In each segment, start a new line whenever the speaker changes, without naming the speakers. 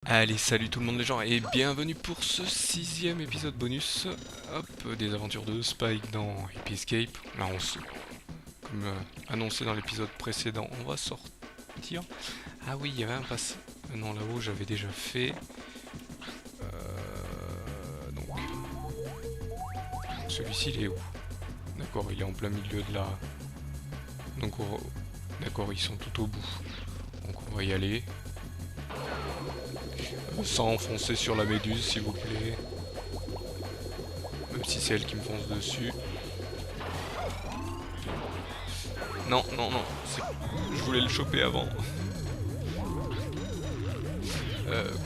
Allez, salut tout le monde les gens et bienvenue pour ce sixième épisode bonus des aventures de Spike dans Happy Escape. Là comme annoncé dans l'épisode précédent, on va sortir. Ah oui, il y avait un passage. Non, là-haut j'avais déjà fait. Donc, celui-ci il est où? D'accord, il est en plein milieu de la... Donc, d'accord, ils sont tout au bout. Donc on va y aller. Sans enfoncer sur la méduse s'il vous plaît. Même si c'est elle qui me fonce dessus. Non, non, non. Je voulais le choper avant.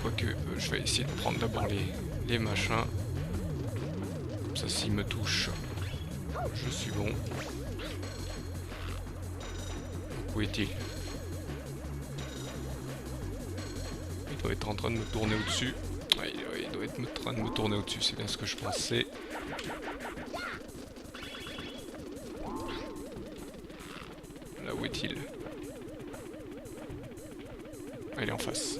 Quoique, je vais essayer de prendre d'abord les machins. Comme ça, s'il me touche, je suis bon. Donc, où est-il? Il doit être en train de me tourner au-dessus. Ouais, il doit être en train de me tourner au-dessus, c'est bien ce que je pensais. Là, où est-il? Ah, il est en face.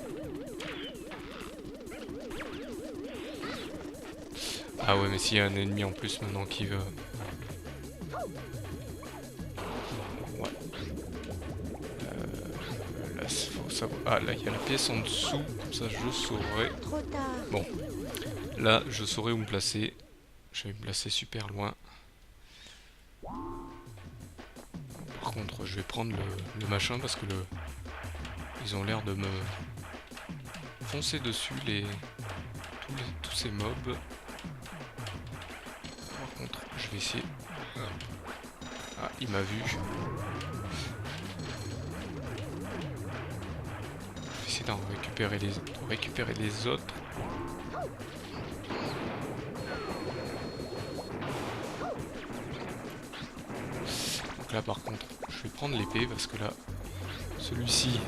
Ah ouais, mais s'il y a un ennemi en plus maintenant qui veut... Ouais. Là, faut savoir... Ah, là, il y a la pièce en dessous, comme ça je saurai. Bon, là, je saurai où me placer. Je vais me placer super loin. Par contre, je vais prendre le machin parce que ils ont l'air de me foncer dessus, tous ces mobs. Par contre, je vais essayer... Ah, il m'a vu. Je vais essayer d'en récupérer les autres. Donc là, par contre, je vais prendre l'épée parce que là, celui-ci...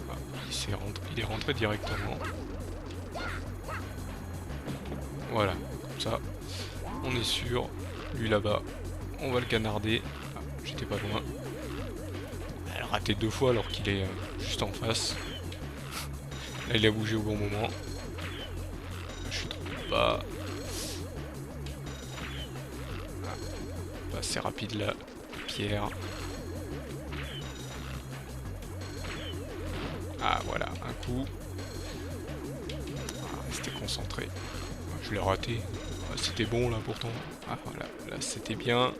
Ah, il est rentré directement. Voilà, comme ça, on est sûr. Lui là-bas, on va le canarder. Ah, j'étais pas loin. Elle a raté 2 fois alors qu'il est juste en face. Là, il a bougé au bon moment. Je suis trop bas. Ah, pas assez rapide là, pierre. Ah voilà, un coup. Ah, restez concentré. Je l'ai raté. Ah, c'était bon là pourtant. Ah voilà, là c'était bien.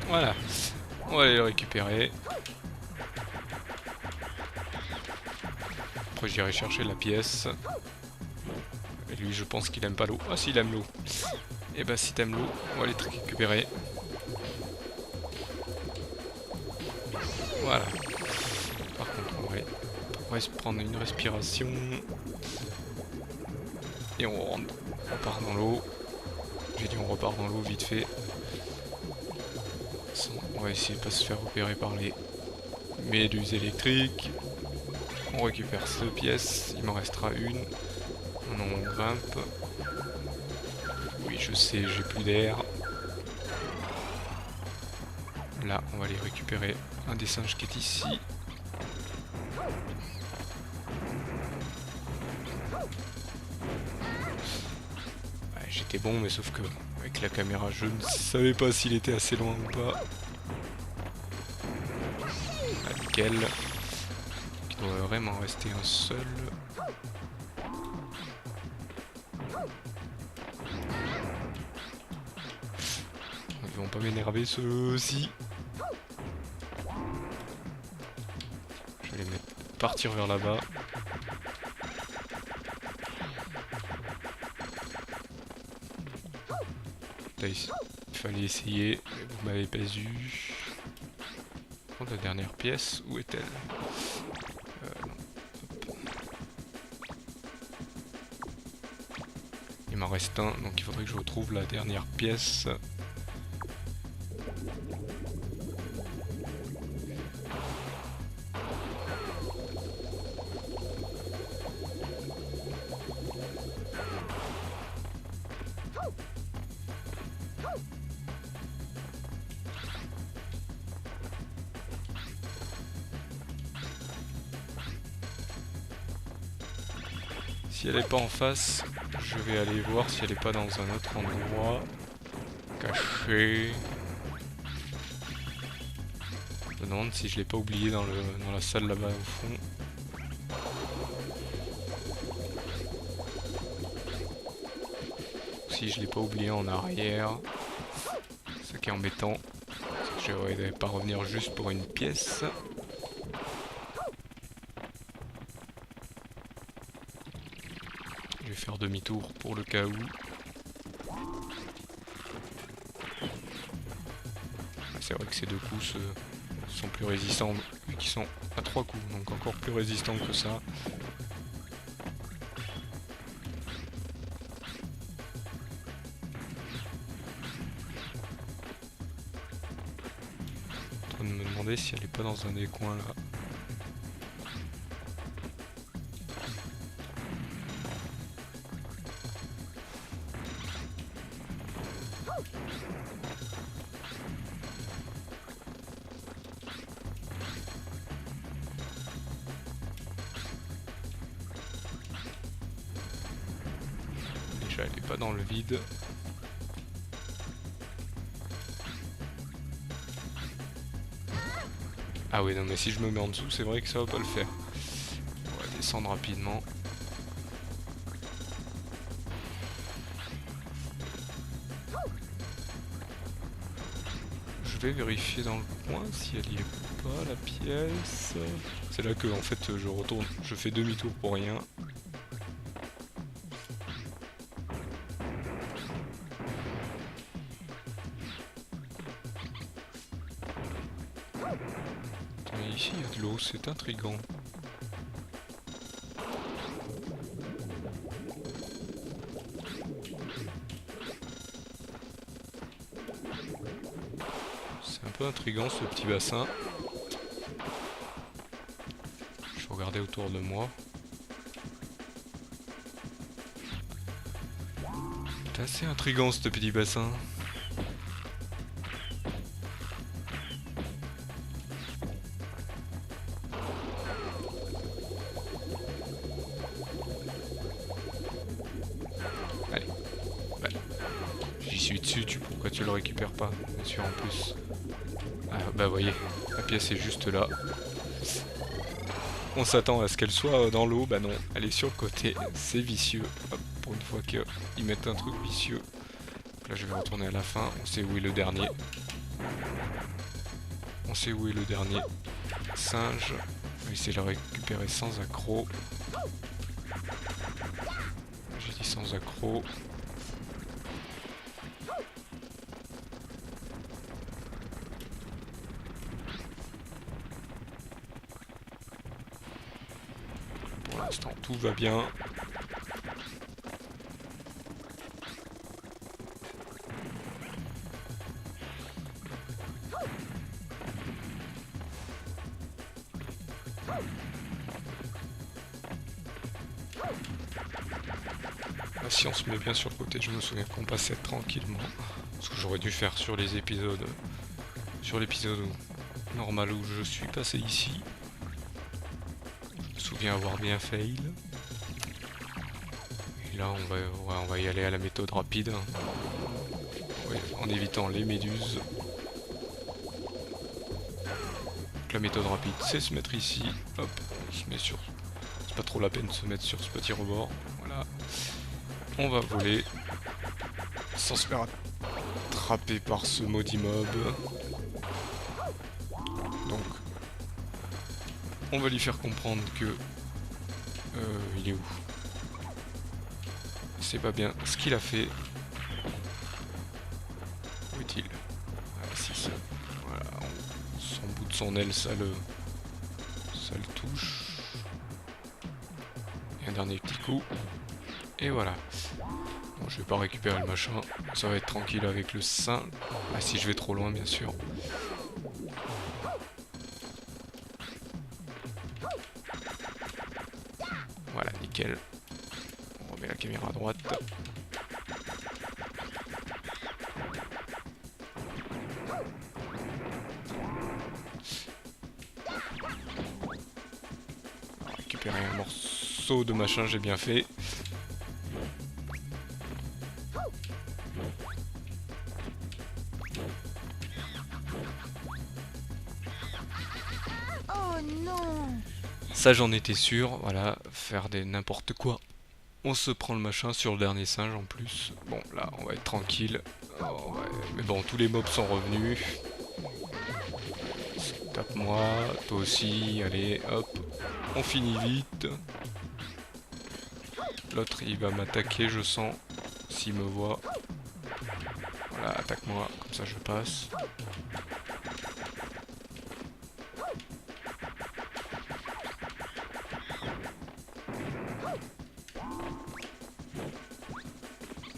Voilà, on va aller le récupérer. Après j'irai chercher la pièce. Et lui je pense qu'il aime pas l'eau. Ah si, il aime l'eau. Et bah si t'aimes l'eau, on va aller te récupérer. Voilà. Par contre on va se prendre une respiration. Et on repart dans l'eau. J'ai dit on repart dans l'eau vite fait. On va essayer de pas se faire repérer par les méduses électriques. On récupère cette pièce, il m'en restera une. On grimpe. Oui, je sais, j'ai plus d'air. Là, on va aller récupérer un des singes qui est ici. Ouais, j'étais bon, mais sauf que avec la caméra, je ne savais pas s'il était assez loin ou pas. Ah, nickel. Il doit vraiment rester un seul. Ils vont pas m'énerver ceux-ci. Je vais les partir vers là-bas. Là, il fallait essayer, mais vous m'avez pas eu. Prendre la dernière pièce, où est-elle? Il m'en reste un, donc il faudrait que je retrouve la dernière pièce. Si elle est pas en face, je vais aller voir si elle est pas dans un autre endroit. Caché. Je me demande si je l'ai pas oublié dans la salle là-bas au fond. Si je l'ai pas oublié en arrière. Ce qui est embêtant. Je vais pas revenir juste pour une pièce. Je vais faire demi-tour pour le cas où. C'est vrai que ces deux coups sont plus résistants, vu qu'ils sont à 3 coups, donc encore plus résistants que ça. En train de me demander si elle est pas dans un des coins là. Déjà, elle est pas dans le vide. Ah oui, non mais si je me mets en dessous, c'est vrai que ça va pas le faire. On va descendre rapidement. Je vais vérifier dans le coin si elle y est pas, la pièce. C'est là que en fait je retourne, je fais demi-tour pour rien. Mais ici il y a de l'eau, c'est intriguant. C'est un peu intriguant ce petit bassin. Je vais regarder autour de moi. C'est assez intriguant ce petit bassin. Allez, voilà. J'y suis dessus, pourquoi tu le récupères pas? Bien sûr en plus. Ah bah voyez, la pièce est juste là. On s'attend à ce qu'elle soit dans l'eau, bah non, elle est sur le côté, c'est vicieux. Hop, pour une fois qu'ils mettent un truc vicieux. Donc là je vais retourner à la fin, on sait où est le dernier. On sait où est le dernier singe. On va essayer de le récupérer sans accroc. J'ai dit sans accroc. Pour l'instant tout va bien. Là, si on se met bien sur le côté, je me souviens qu'on passait tranquillement. Ce que j'aurais dû faire sur les épisodes. Sur l'épisode normal où je suis passé ici. Je me souviens avoir bien fail. Et là on va y aller à la méthode rapide. Ouais, en évitant les méduses. Donc la méthode rapide c'est se mettre ici. Hop, on se met sur. C'est pas trop la peine de se mettre sur ce petit rebord. Voilà. On va voler sans se faire attraper par ce maudit mob. Donc on va lui faire comprendre que il est où? C'est pas bien ce qu'il a fait. Où est-il? Ah si, ça. Voilà, son bout de son aile, ça le touche. Et un dernier petit coup. Et voilà. Bon, je vais pas récupérer le machin. Ça va être tranquille avec le sein. Ah si je vais trop loin bien sûr. Voilà, nickel. On remet la caméra à droite. Récupérer un morceau de machin, j'ai bien fait.
Oh non.
Ça j'en étais sûr, voilà, faire des n'importe quoi. On se prend le machin sur le dernier singe en plus. Bon là on va être tranquille. Oh, ouais. Mais bon tous les mobs sont revenus. Tape-moi, toi aussi, allez hop. On finit vite. L'autre il va m'attaquer je sens. S'il me voit. Voilà, attaque-moi, comme ça je passe.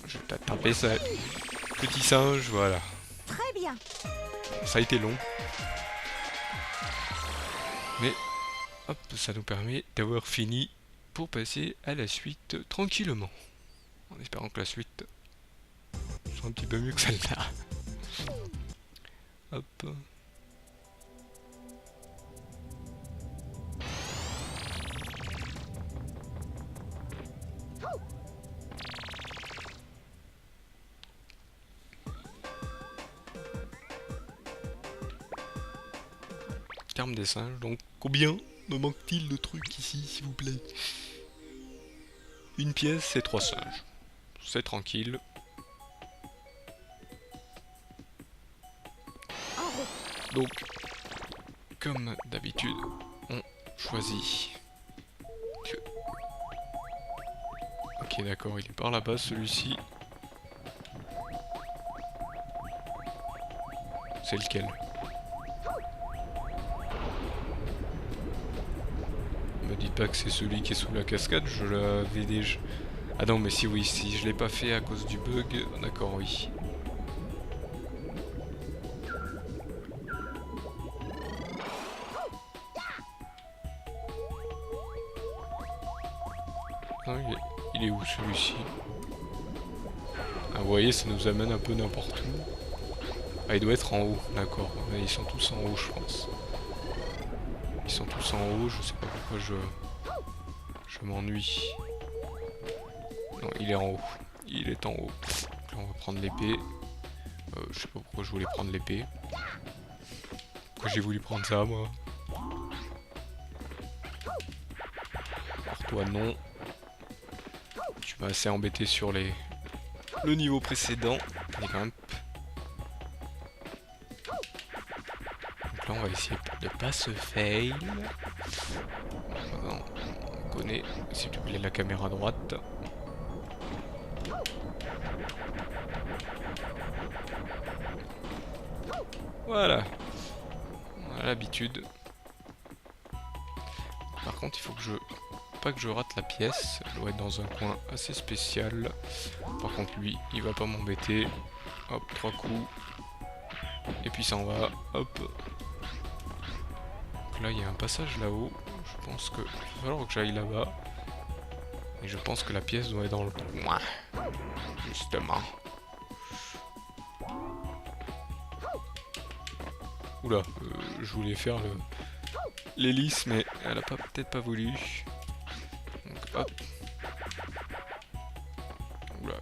Je vais t'attraper ça. Petit singe, voilà.
Très bien.
Ça a été long. Mais, hop, ça nous permet d'avoir fini pour passer à la suite tranquillement. En espérant que la suite soit un petit peu mieux que celle-là. Hop. Terme des singes, donc combien me manque-t-il de trucs ici, s'il vous plaît? Une pièce et 3 singes. C'est tranquille. Donc, comme d'habitude, on choisit que... Ok d'accord, il est par là-bas celui-ci. C'est lequel? Me dites pas que c'est celui qui est sous la cascade, je l'avais déjà... Ah non mais si oui, si je l'ai pas fait à cause du bug, d'accord oui. Non, il est où celui-ci? Ah vous voyez, ça nous amène un peu n'importe où. Ah il doit être en haut, d'accord. Mais ils sont tous en haut je pense. Ils sont tous en haut, je sais pas pourquoi je m'ennuie. Non, il est en haut. Il est en haut. Donc là, on va prendre l'épée. Je sais pas pourquoi je voulais prendre l'épée. Pourquoi j'ai voulu prendre ça, moi? Alors toi, non. Tu m'as assez embêté sur le niveau précédent. Allez, quand même. Donc là, on va essayer de pas se fail. Non, on connaît. S'il te plaît, la caméra droite. Voilà. On a l'habitude. Par contre, il faut que pas que je rate la pièce. Elle doit être dans un coin assez spécial. Par contre, lui, il va pas m'embêter. Hop, 3 coups. Et puis ça en va. Hop. Donc là, il y a un passage là-haut. Je pense que... il va falloir que j'aille là-bas. Et je pense que la pièce doit être dans le coin. Justement. Oula, je voulais faire l'hélice, mais elle a peut-être pas voulu. Donc hop. Oula.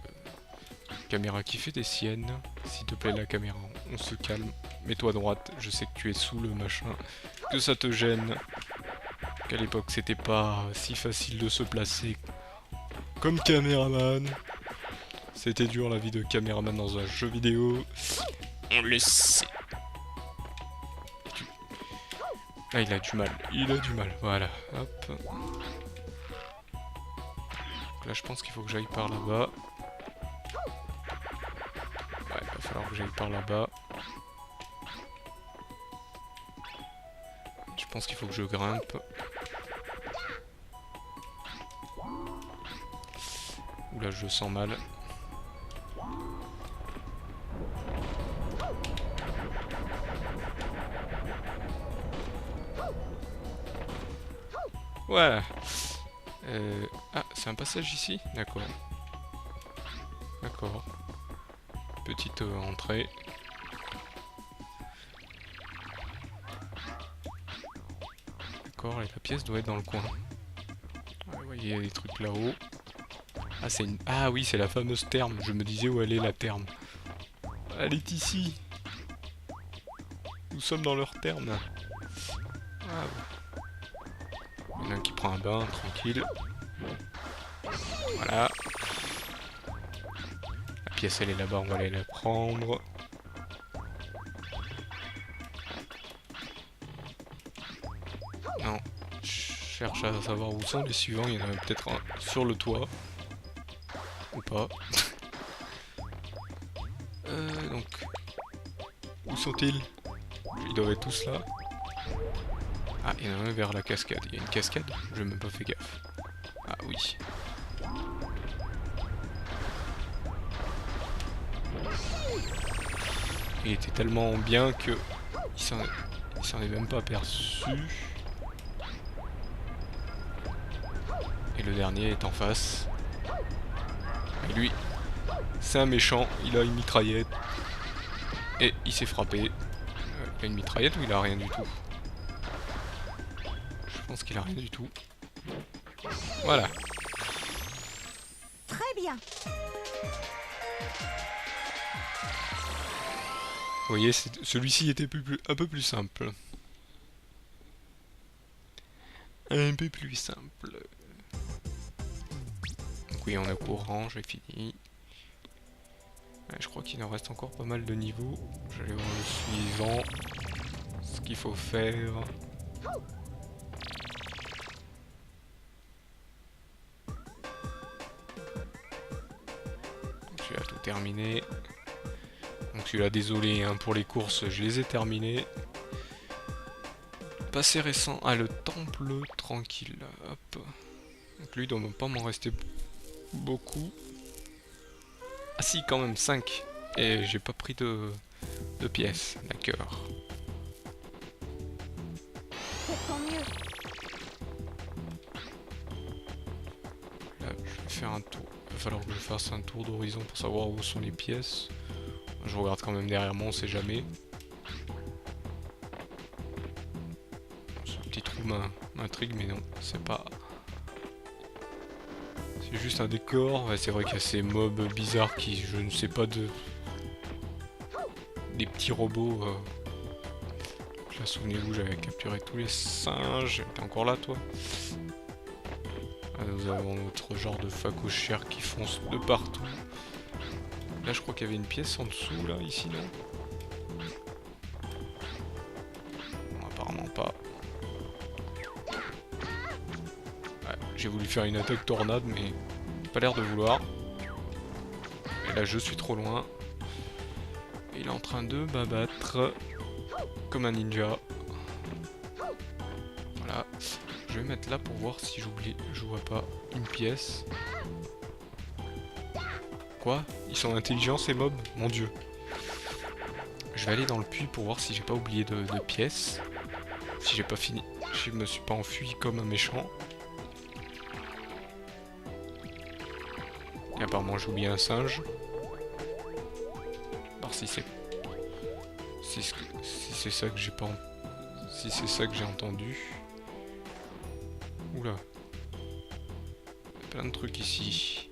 Caméra qui fait des siennes. S'il te plaît la caméra, on se calme. Mets-toi à droite, je sais que tu es sous le machin. Que ça te gêne. Qu'à l'époque c'était pas si facile de se placer comme caméraman. C'était dur la vie de caméraman dans un jeu vidéo. On le sait. Ah, il a du mal, voilà, hop. Donc là, je pense qu'il faut que j'aille par là-bas. Ouais, il va falloir que j'aille par là-bas. Je pense qu'il faut que je grimpe. Oula, je le sens mal. Voilà. Ah, c'est un passage ici? D'accord. D'accord. Petite entrée. D'accord, et la pièce doit être dans le coin. Ouais, vous voyez, il y a des trucs là-haut. Ah, c'est une... Ah oui, c'est la fameuse terme. Je me disais où elle est la terme. Elle est ici. Nous sommes dans leur terme. Ah, Il y en a un qui prend un bain, tranquille. Voilà. La pièce elle est là-bas, on va aller la prendre. Non, je cherche à savoir où sont les suivants. Il y en a peut-être un sur le toit. Ou pas. Donc, où sont-ils? Ils doivent être tous là. Ah, il y en a un vers la cascade. Il y a une cascade? Je n'ai même pas fait gaffe. Ah oui. Il était tellement bien que il s'en est même pas aperçu. Et le dernier est en face. Et lui, c'est un méchant. Il a une mitraillette. Et il s'est frappé. Il a une mitraillette ou il a rien du tout? Je pense qu'il a rien du tout. Voilà.
Très bien.
Vous voyez, celui-ci était un peu plus simple. Un peu plus simple. Donc oui, on a courant, j'ai fini. Ouais, je crois qu'il en reste encore pas mal de niveaux. Je vais voir le suivant. Ce qu'il faut faire. Celui-là tout terminé. Donc celui-là, désolé hein, pour les courses, je les ai terminés. Passé récent. Ah, le temple tranquille. Hop. Donc lui, il doit pas m'en rester beaucoup. Ah si, quand même, 5. Et j'ai pas pris de pièces. D'accord.
C'est tant mieux.
Là, je vais faire un tour. Il va falloir que je fasse un tour d'horizon pour savoir où sont les pièces. Je regarde quand même derrière moi, on sait jamais. Ce petit trou m'intrigue, mais non, c'est pas... C'est juste un décor. Ouais, c'est vrai qu'il y a ces mobs bizarres qui, je ne sais pas de... Des petits robots. Là, souvenez-vous, j'avais capturé tous les singes. T'es encore là, toi? Ah, nous avons notre genre de phacochères qui foncent de partout. Là, je crois qu'il y avait une pièce en dessous, là, ici, non? Bon, apparemment pas. Ouais, j'ai voulu faire une attaque tornade, mais pas l'air de vouloir. Et là, je suis trop loin. Et il est en train de m'abattre comme un ninja. Voilà. Je vais mettre là pour voir si j'oublie. Je vois pas une pièce. Quoi? Ils sont intelligents ces mobs? Mon dieu. Je vais aller dans le puits pour voir si j'ai pas oublié de pièces. Si j'ai pas fini. Si je me suis pas enfui comme un méchant. Et apparemment j'ai oublié un singe. Voir si c'est... Si c'est ça que j'ai pas... Si c'est ça que j'ai entendu. Oula. Il y a plein de trucs ici.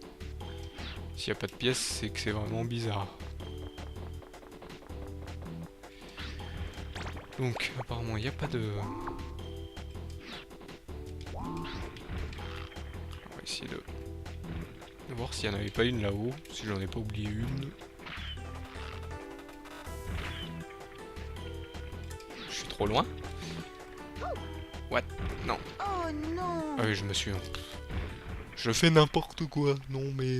S'il n'y a pas de pièces, c'est que c'est vraiment bizarre. Donc, apparemment, il n'y a pas de... On va essayer de voir s'il n'y en avait pas une là-haut, si j'en ai pas oublié une. Je suis trop loin? What? Non.
Oh non.
Ah oui, je me suis... Je fais n'importe quoi. Non, mais...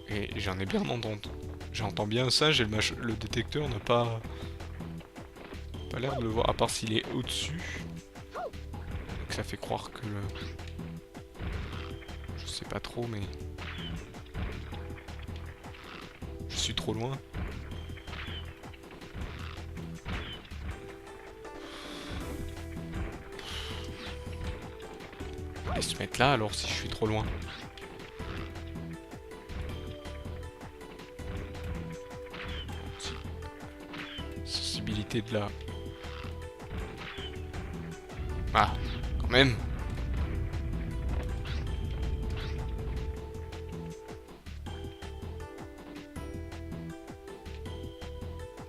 Et j'en ai bien entendu. J'entends bien ça, le détecteur n'a pas l'air de le voir, à part s'il est au-dessus. Donc ça fait croire que le... Je sais pas trop, mais... Je suis trop loin. On va se mettre là alors si je suis trop loin. Sensibilité de la... Ah, quand même.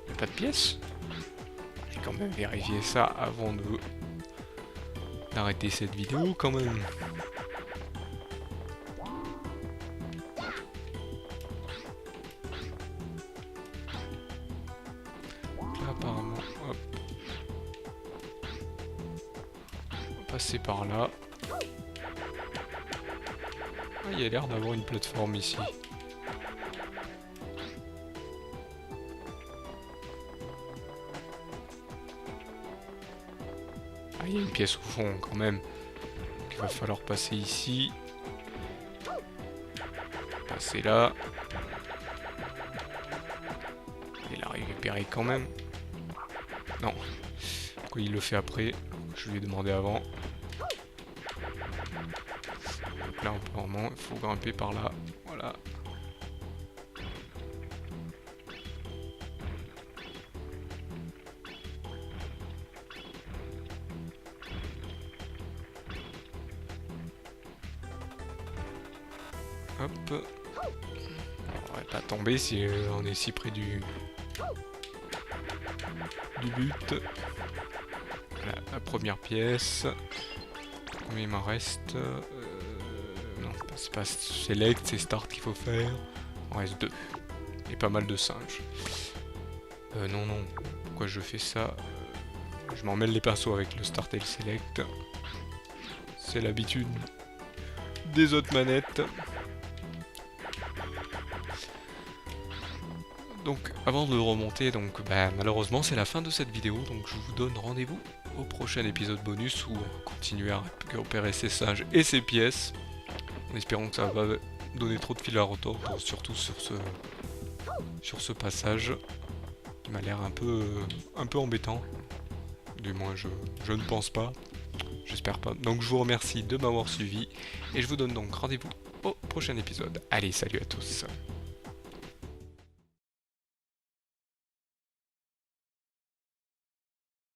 Y'a pas de pièces? quand même vérifier ça avant d'arrêter cette vidéo quand même. Donc là apparemment, hop. On va passer par là. Ah, il y a l'air d'avoir une plateforme ici. Ah, il y a une pièce au fond quand même. Donc, il va falloir passer ici. Passer là. Et la récupérer quand même. Non. Pourquoi il le fait après? Je lui ai demandé avant. Donc là, apparemment, il faut grimper par là. Voilà. Hop. On va pas tomber si on est si près du but. Voilà, la première pièce. Combien il m'en reste? Non, c'est pas select, c'est start qu'il faut faire. Il en reste 2. Et pas mal de singes. Non. Pourquoi je fais ça? Je m'en mêle les pinceaux avec le start et le select. C'est l'habitude des autres manettes. Donc avant de remonter, donc malheureusement c'est la fin de cette vidéo, donc je vous donne rendez-vous au prochain épisode bonus où on va continuer à récupérer ces singes et ces pièces, en espérant que ça va pas donner trop de fil à retordre, surtout sur ce passage qui m'a l'air un peu embêtant, du moins je ne pense pas, j'espère pas. Donc je vous remercie de m'avoir suivi et je vous donne donc rendez-vous au prochain épisode. Allez, salut à tous.